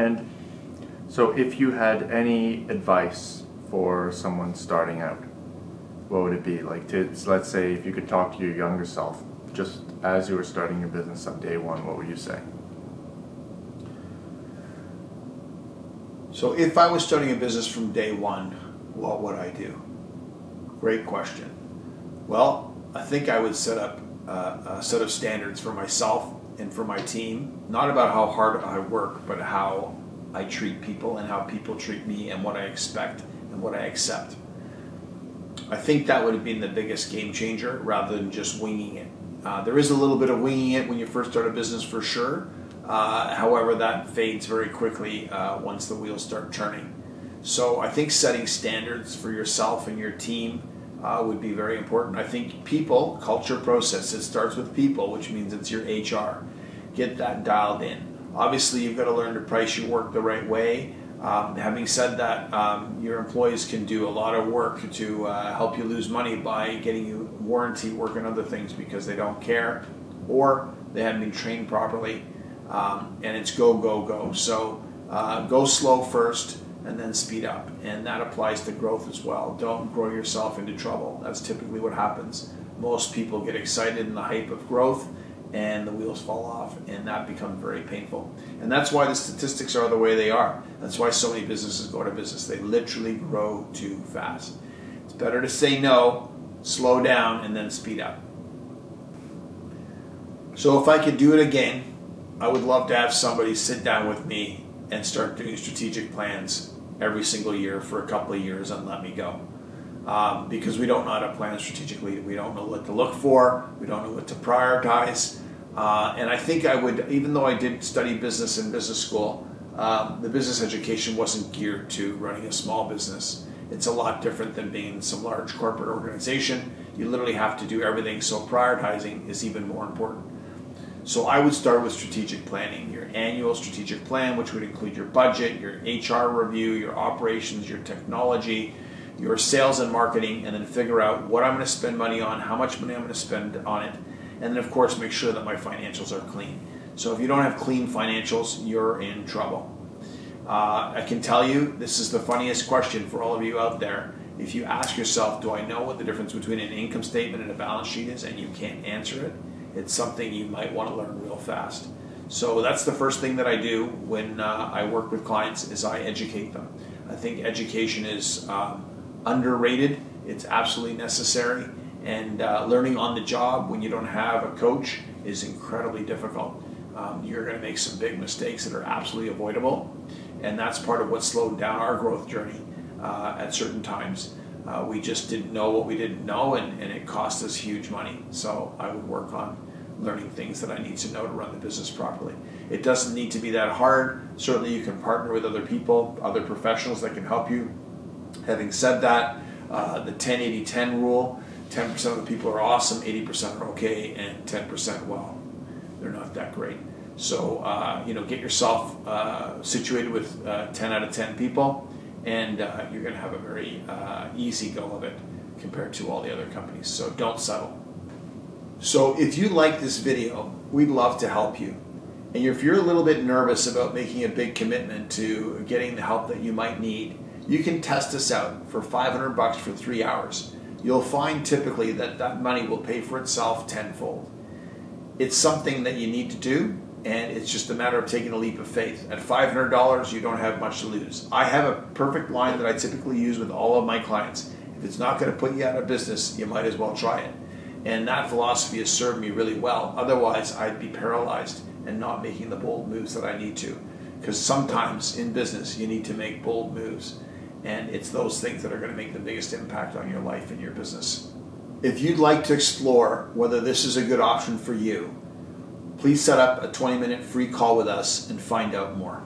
And so if you had any advice for someone starting out, what would it be? Like, let's say if you could talk to your younger self, just as you were starting your business on day one, what would you say? So if I was starting a business from day one, what would I do? Great question. Well, I think I would set up a set of standards for myself and for my team, not about how hard I work, but how I treat people and how people treat me and what I expect and what I accept. I think that would have been the biggest game changer rather than just winging it. There is a little bit of winging it when you first start a business for sure. However, that fades very quickly once the wheels start turning. So I think setting standards for yourself and your team would be very important. I think people, culture, process, it starts with people, which means it's your HR. Get that dialed in. Obviously, you've got to learn to price your work the right way. Having said that, your employees can do a lot of work to help you lose money by getting you warranty work and other things because they don't care or they haven't been trained properly, and it's go, go, go. So go slow first and then speed up, and that applies to growth as well. Don't grow yourself into trouble. That's typically what happens. Most people get excited in the hype of growth and the wheels fall off, and that becomes very painful. And that's why the statistics are the way they are. That's why so many businesses go out of business. They literally grow too fast. It's better to say no, slow down, and then speed up. So if I could do it again, I would love to have somebody sit down with me and start doing strategic plans every single year for a couple of years and let me go. Because we don't know how to plan strategically. We don't know what to look for. We don't know what to prioritize. And I think I would, even though I did study business in business school, the business education wasn't geared to running a small business. It's a lot different than being in some large corporate organization. You literally have to do everything, so prioritizing is even more important. So I would start with strategic planning, your annual strategic plan, which would include your budget, your HR review, your operations, your technology, your sales and marketing, and then figure out what I'm going to spend money on, how much money I'm going to spend on it, and then of course make sure that my financials are clean. So if you don't have clean financials, you're in trouble. I can tell you, this is the funniest question for all of you out there. If you ask yourself, do I know what the difference between an income statement and a balance sheet is, and you can't answer it, it's something you might want to learn real fast. So that's the first thing that I do when I work with clients is I educate them. I think education is underrated. It's absolutely necessary. And learning on the job when you don't have a coach is incredibly difficult. You're going to make some big mistakes that are absolutely avoidable. And that's part of what slowed down our growth journey at certain times. We just didn't know what we didn't know, and it cost us huge money. So I would work on learning things that I need to know to run the business properly. It doesn't need to be that hard. Certainly you can partner with other people, other professionals that can help you. Having said that, the 10-80-10 rule, 10% of the people are awesome, 80% are okay, and 10%, well, they're not that great. So, get yourself situated with 10 out of 10 people, and you're going to have a very easy go of it compared to all the other companies. So don't settle. So if you like this video, we'd love to help you. And if you're a little bit nervous about making a big commitment to getting the help that you might need, you can test us out for $500 for 3 hours. You'll find typically that money will pay for itself tenfold. It's something that you need to do, and it's just a matter of taking a leap of faith. At $500, you don't have much to lose. I have a perfect line that I typically use with all of my clients. If it's not going to put you out of business, you might as well try it. And that philosophy has served me really well. Otherwise, I'd be paralyzed and not making the bold moves that I need to. Because sometimes in business, you need to make bold moves. And it's those things that are going to make the biggest impact on your life and your business. If you'd like to explore whether this is a good option for you, please set up a 20-minute free call with us and find out more.